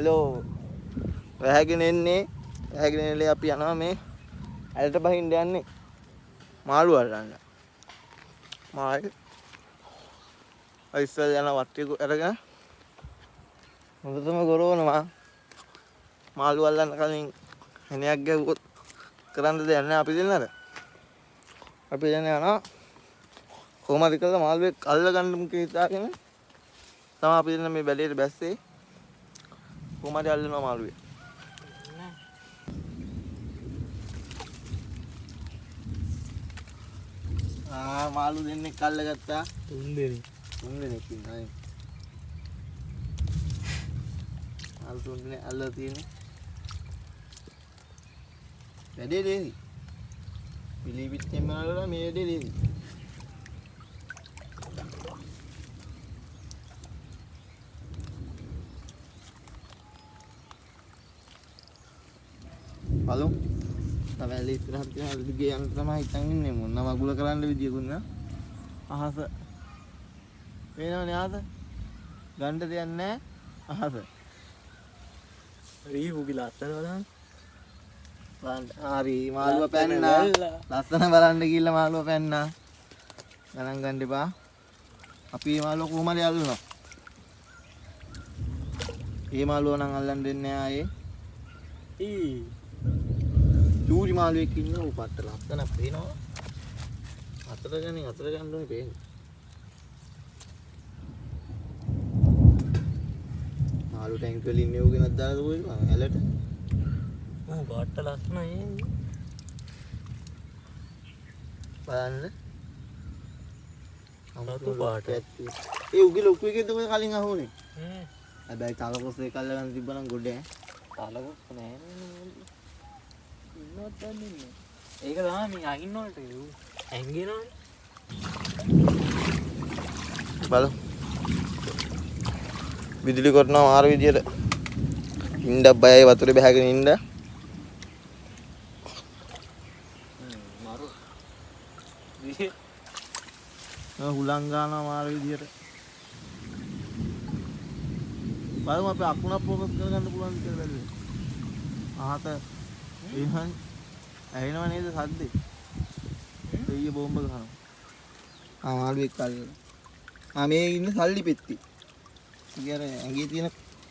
Hello වැහැගෙන එන්නේ වැහැගෙන එන්නේ අපි යනවා මේ ඇලට බහින්න යන්නේ මාළු අරන්න මාළු ඉස්සෙල් යන වට්ටිය අරගෙන හොඳටම ගොරවනවා මාළු අල්ලන්න කලින් හෙනයක් ගැව්වොත් කරන්න දෙයක් නැහැ අපි දෙන්නද අපි දැන් යනවා කොහමද කියලා මාළුවෙක් අල්ල ගන්න හිතාගෙන තමයි අපි දෙන්න මේ බැලේට බැස්සේ කොහමද අල්ලනවා මාළුවේ මාළු දෙන්නෙක් අල්ලගත්තා තුන් දෙනෙක් ඉන්නවා මාළු තුන් දෙනෙක් අල්ලලා තියෙන්නේ වැඩේ දෙවි පිළිපිටෙන් බලලා මේ වැඩේ දෙවි බලමු තමයි ඉස්සරහට යන දිගේ යන්න තමයි හිතන් ඉන්නේ මොන මගුල කරන්න විදියකුත් නෑ අහස පේනවනේ අහස ගන්න දෙයක් නෑ අහස රීහු ගිලා අතන බලන්න හරි මාළුව පැන්නා ලස්සන බලන්න ගිහිල්ලා මාළුව පැන්නා ගණන් ගන්න එපා අපි මේ මාළුව කොහමද අල්ලනවා මේ මාළුව නම් අල්ලන්න දෙන්නේ නෑ ආයේ චූරි මාළුවෙක් ඉන්නවා උපත්ත ලස්සන පේනවා අතර ගන්න ඕනේ පේන්නේ මාළු ටැංක් වල ඉන්නේ උගෙනක් දාලා දුවේද ඇලට පාට ලස්සනයි බලන්න අමුතු පාට ඒ උගේ ලොකු එකේද ඔය කලින් අහුනේ හැබැයි තලකොස් එක අල්ලගන්න තිබ්බනම් ගොඩ තලකොස් නෑ ඉන්නවත් දන්නේ ඒක තමයි මේ අහින්න වලට ඇංගෙනවනේ බලමු විදුලි කරනවා මාර විදියට ඉන්න බයයි වතුරේ බහගෙන ඉන්න මාරු හුලං ගන්නවා මාර විදියට බලමු අපි අකුණක් ફોකස් කරගන්න පුළුවන් කියලා බැලුවේ අහත එහෙනම් ඇහෙනව නේද සද්දේ දෙයිය බෝම්බ ගහනවා මාළුවෙක් අල්ලලා මේ ඉන්න සල්ලි පෙත්ති ඉතින් ඇඟේ තියෙන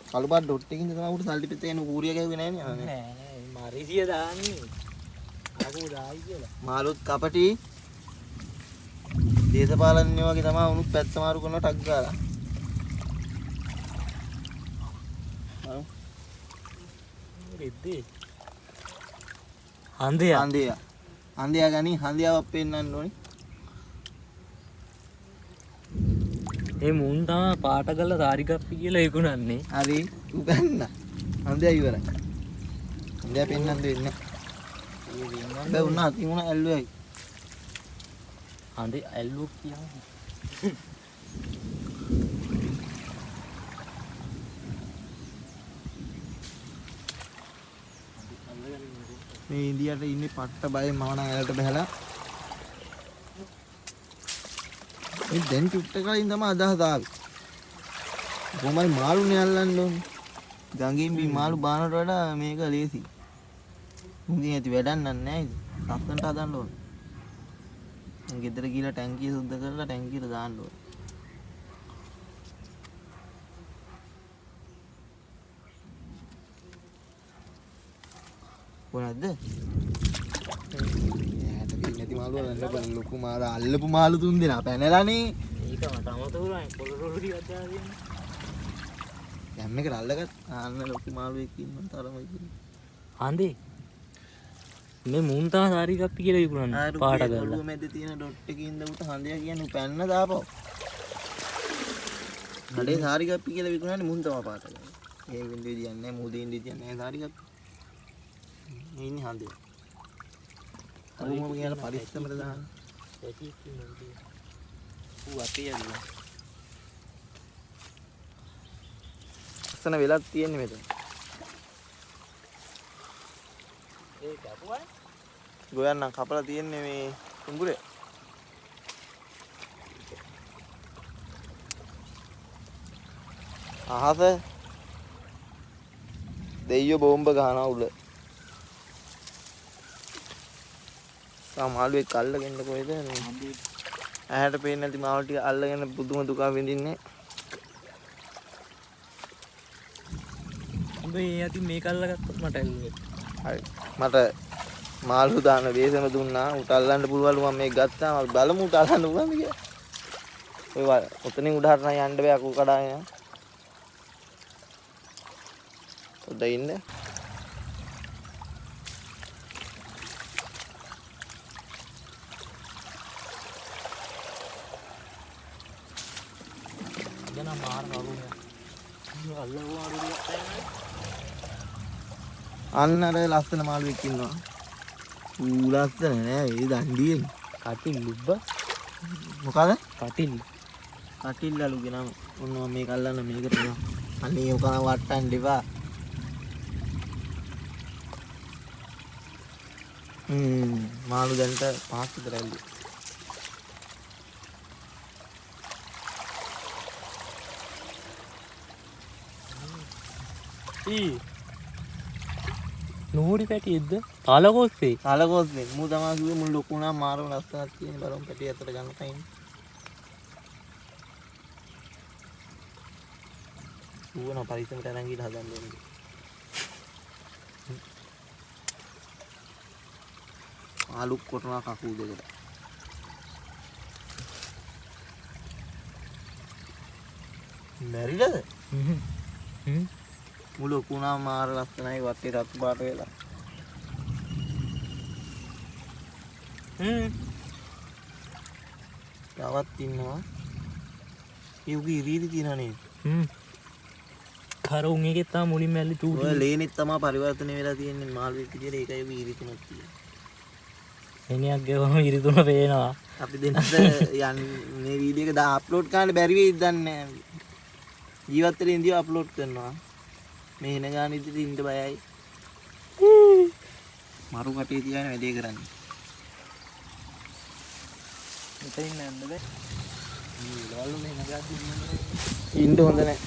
කළුපාට ඩොට් එකකින් තමයි උඩ සල්ලි පෙත්ත යන කූරිය ගැහුවේ නැහැ නේ නෑ මරිසිය දාන්නේ ආකෝ දායි කියලා මාළුත් කපටි දේශපාලනඥයෝ වගේ තමයි උණුත් පැත්ත මාරු කරනවා ටක් ගාලා රෙද්දේ හන්දියා ගනි හන්දියාවක් පෙන්නන්න ඕනේ ඒ මුන් තමයි පාට කරලා සාරි කප්පි කියලා ඉක්ුණන්නේ හරි උගන්න හන්දියා ඉවරයි හන්දියා පෙන්නන්න දෙන්නේ බෑ උනා තිමුණ ඇල්ලුවයි හන්දේ ඇල්ලුව කියන්නේ මේ ඉන්දියාට ඉන්නේ පට්ට බයෙන් මම නම් ඇලට බහැලා මේ දැන් චුට්ට කලින් තමයි අදහස ආවේ කොහමයි මාළුනේ අල්ලන්න ඕනේ ගංගෙන් බී මාළු බානට වඩා මේක ලේසි මුංගින් ඇති වැඩක් නැහැ ලස්සනට හදන්න ඕනේ මම ගෙදර ගිහලා ටැංකිය සුද්ධ කරලා ටැංකියට දාන්න ඕනේ කොහොමද? ඈට දෙන්නේ නැති මාළු අල්ලන්න ලොකු මාළු අල්ලපු මාළු තුන් දෙනා පැනලානේ. ඒක මට අමතකුණා පොළොරොළු ටිකක් දාලා තියෙනවා. දැන් මේක අල්ලගත්ත ආන්න ලොකු මාළුවෙක් ඉන්නවා තරමයි කියන්නේ. හන්දේ. මේ මුන් තා සාරි කප්පි කියලා විකුණන්නේ පාට කරලා. ඔළුව මැද තියෙන ඩොට් එකේ ඉඳ උට හන්දේ කියන්නේ පැන්න දාපව. හඩේ සාරි කප්පි කියලා විකුණන්නේ මුන් තමයි පාට කරලා. ඒ වෙන්නේ දියන්නේ මොදේ ඉඳ දියන්නේ සාරි කප්පි. ඉන්නේ හන්දේ. අරුම කියලා පරිස්සමට දාන්න. ඇටි කිව්වනේ. ඌ අතේ යනවා. අස්සන වෙලක් තියෙන්නේ මෙතන. ඒ කපුවා? ගෝයන් නම් කපලා තියෙන්නේ මේ කුඹුරේ. අහස දෙයියෝ බෝම්බ ගහනවා උඩ. මාළුවෙක් අල්ලගෙන කොහෙද මේ? ඇහැට පේන්නේ නැති මාළු ටික අල්ලගෙන පුදුම දුක විඳින්නේ. උඹ ඒ යති මේක අල්ලගත්තොත් මට ඇල්ලුවේ. හරි. මට මාළු දාන වේසම දුන්නා. උට අල්ලන්න පුළුවන්ලු මම මේක ගත්තා. මම බලමු උට අල්ලන්න පුළුවන්ද කියලා. ඔය ඔතනින් උඩහට නම් යන්න බෑ අකුල් කඩාගෙන. උඩ ඉන්න. දෙනා මාර වරුනේ. අල්ලුවා අරුලියක් නැහැ. අන්න අර ලස්සන මාළුවෙක් ඉන්නවා. ඌ ලස්සන නෑ ඒ දණ්ඩියෙන්. කටින් ලුබ්බ. මොකද? කටින්. කටිල්ලලුගේ නම. ඔන්න මම මේක අල්ලන්න මේකට එනවා. අනේ ඔක වට්ටන්න එපා. මාළු දැන්ට 5ක් විතර ඇල්ලුවා. නෝඩි පැටියෙද්ද? තලකොස්සේ. තලකොස්සේ. මූ තමා කිව්වේ මුළු ලොකුණා මාරව ලස්සනක් තියෙන බලමු පැටිය අතට ගන්න තයින්. ඌවන පරිස්සමට අරන් ගිහලා හදන්න ඕනේ. ආලු කොටනවා කකුල් දෙකට. මැරිලාද? මුළු ලොකුණා මාර ලස්සනයි වත්තේ රතු පාට වෙලා. තවත් ඉන්නවා. ඒුගේ ඉරීදි තියෙනවා නේද? කරුන් එකේ තමයි මුලින්ම ඇල්ලි චූටි. ඔය ලේනෙත් තමයි පරිවර්තනය වෙලා තියෙන්නේ මාළුවෙක් විදියට. ඒකයි ඔය ඉරි තුනක් තියෙන්නේ. එනියක් ගෙවම ඉරි තුන පේනවා. අපි දෙන්නත් මේ වීඩියෝ එක අප්ලෝඩ් කරන්න බැරි වෙයිද දන්නේ නැහැ. ජීවත් වෙලා ඉඳිව අප්ලෝඩ් කරනවා. මේ එන ගාන ඉදිරියට ඉන්න බයයි. මරු කටේ තියාගෙන වැඩේ කරන්නේ. මෙතනින් යන්න බෑ. මේ වල මේ නගාදී ඉන්න හොඳ නැහැ.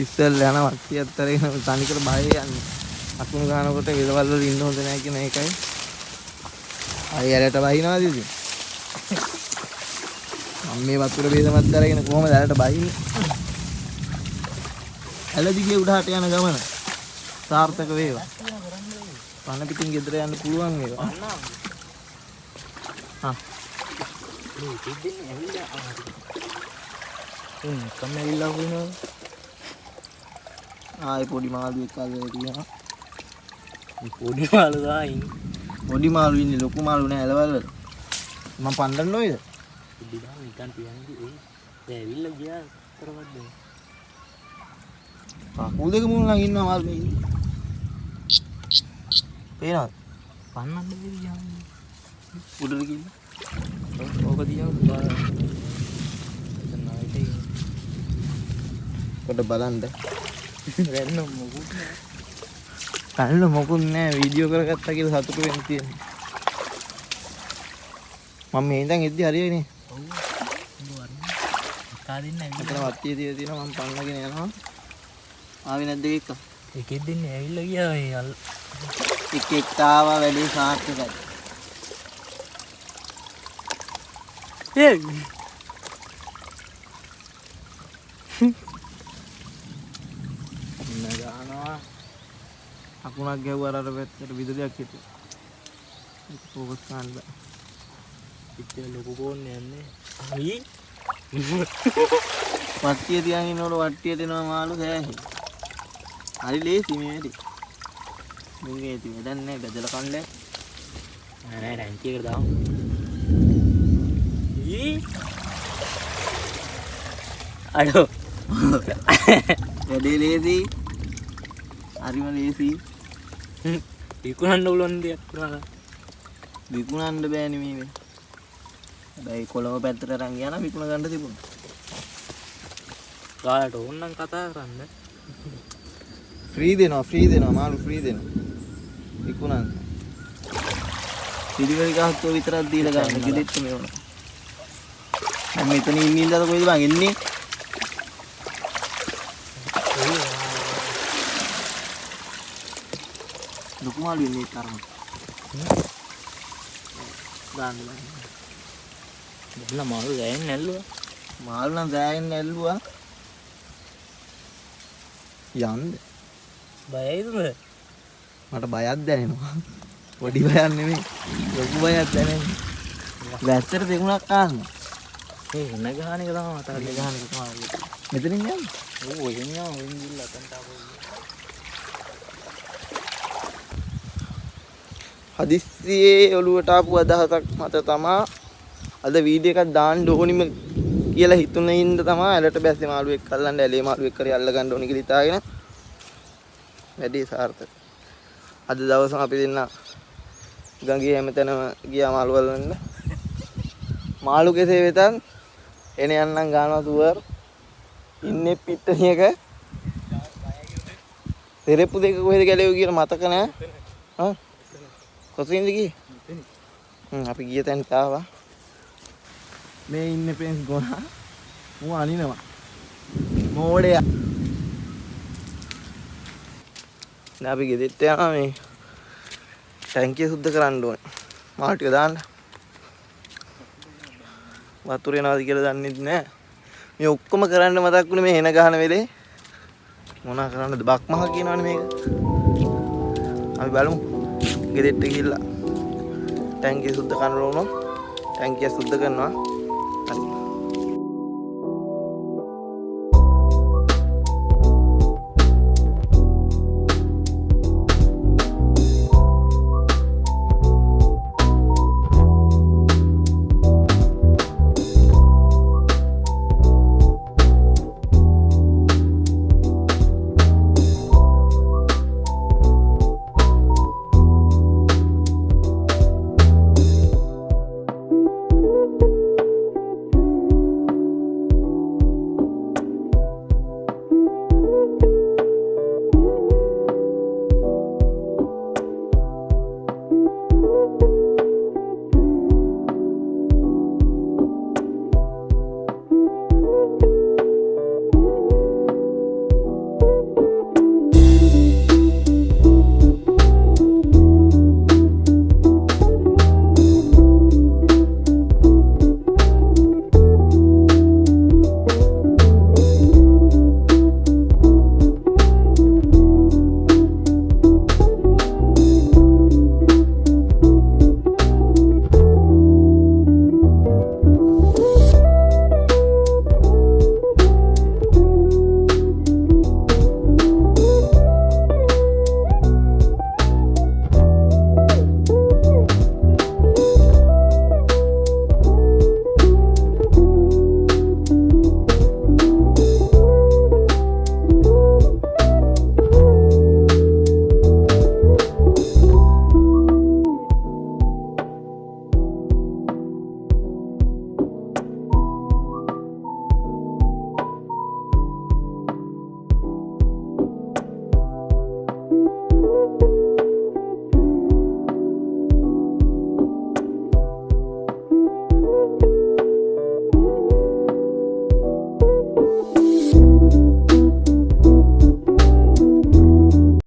ඉස්සෙල් යනවා කියතරගෙන තනිකර බයයි යන්නේ. අකුණු ගන්නකොට විලවල් වල ඉන්න හොඳ නැහැ කියන එකයි. අය ඇලට බහිනවාද ඉතින්? මම මේ වතුර බේසමත් අරගෙන කොහමද ඇලට බහින්නේ? ඇල දිගේ උඩහට යන ගමන සාර්ථක වේවා. පන පිටින් ගෙදර යන්න පුළුවන් වේවා. හා මේ දෙන්නේ ඇවිල්ලා කම්මැලිලා වුණා. ආයි පොඩි මාළුවෙක් අල්ලලා තියෙනවා. මේ පොඩි මාළු දායින්. පොඩි මාළු ඉන්නේ ලොකු මාළු නෑ ඇලවල වල. මම පන්නන්න ඕයිද? පොඩි දාන නිකන් පියන්නේ ඒ. දැන් ඇවිල්ලා ගියා කරවත් දෙන්න. කකුල් දෙක මුල නම් ඉන්නවා මාළු මේ. පේනවද? පන්නන්න බැරි යන්නේ. උඩට ගිහින්. ඕක දිහා බා. එතන ආයිතේ. කොට බලන්න. වෙන්න මොකුත් නෑ. කන්න මොකුත් නෑ වීඩියෝ කරගත්තා කියලා සතුටු වෙන්න තියෙනවා. මම මේ ඉඳන් එද්දි හරියනේ. ඔව්. කාදින්න මෙතන වත්තිය තියලා තියෙනවා මම පන්නගෙන යනවා. ආවේ නැද්ද එක්ක? එකෙක් දෙන්නේ ඇවිල්ලා ගියා ඒ අල්. එක්ක ආවා වැඩේ සාර්ථකයි. ඒ නගානවා අකුණක් ගැව්වා අර පැත්තට විදුලියක් හිටියා. ඒක ફોකස් කරන්න බෑ. පිටේ ලොකු කෝන්නේ යන්නේ. අයි වට්ටිය තියන් ඉන්නකොට වට්ටිය දෙනවා මාළු සෑහි. හරි ලේසි මේ වැඩේ. මුංගේ ඉතින් වැඩක් නෑ බෙදලා කන්නේ. නෑ රැන්චි එකට දාමු. ඊ අඩෝ වැඩේ ලේසි. හරිම ලේසි. විකුණන්න උලන් දෙයක් කරලා විකුණන්න බෑනේ මේ. හැබැයි කොළඹ පැත්තට අරන් ගියා නම් විකුණ ගන්න තිබුණා. ගාලට ඕන්නම් කතා කරන්න. ෆ්‍රී දෙනවා මාළු ෆ්‍රී දෙනවා. විකුණන්න. පිළිවෙල ගහක් විතරක් දීලා ගන්න. කිදිට මේ වුණා. මම මෙතන ඉන්නේ ඉඳලා කොහෙද බං එන්නේ? ලොකු මාළු ඉන්නේ තරම. දාන්න. දෙන්න මාළු ගෑන්නේ නැල්ලුවා. මාළු නම් දැයන්නේ ඇල්ලුවා. යන්න. බයයිද? මට බයක් දැනෙනවා. පොඩි බයක් නෙමෙයි. ලොකු බයක් දැනෙනවා. වැස්සට දෙගුණක් කාන්න. ඒ එන ගහන එක තමයි මතක අල්ල ගහන එක තමයි. මෙතනින් යන්න. ඔව් ඔයෙන් යනවා ඔයෙන් ගිහලා අතන්ට ආපහු. හදිස්සියේ ඔළුවට ආපු අදහසක් මත තමා අද වීඩියෝ එකක් දාන්න ඕනිම කියලා හිතුනේ හින්දා තමයි ඇලට බැස්සේ මාළුවෙක් අල්ලන්න ඇලේ මාළුවෙක් කරේ අල්ල ගන්න ඕනි කියලා හිතාගෙන වැඩි සාර්ථක. අද දවසම අපි දෙන්න ගඟේ හැමතැනම ගියා මාළු අල්ලන්න. මාළු කෙසේ වෙතත් එන යන්නම් ගන්නවා සුවර්. ඉන්නේ පිට්ටනියක. තෙරප්පු දෙක කොහෙද ගැලෙව්ව කියලා මතක නැහැ. හා කොතනින්ද ගියේ? අපි ගිය තැනට ආවා. මේ ඉන්නේ පෙන්ස් ගෝනා. මූ අනිනවා. මෝඩයා. දැන් අපි ගෙදෙට්ට යනවා මේ ටැංකිය සුද්ධ කරන්න ඕනේ. මාළු ටික දාන්න. වතුර එනවාද කියලා දන්නෙත් නැහැ. මේ ඔක්කොම කරන්න මතක් වුණේ මේ හෙන ගහන වෙලේ. මොනා කරන්නද බක් මහ කියනවනේ මේක. අපි බලමු. ගෙදෙට්ට ගිහිල්ලා ටැංකිය සුද්ධ කරන්න ඕන. ටැංකිය සුද්ධ කරනවා.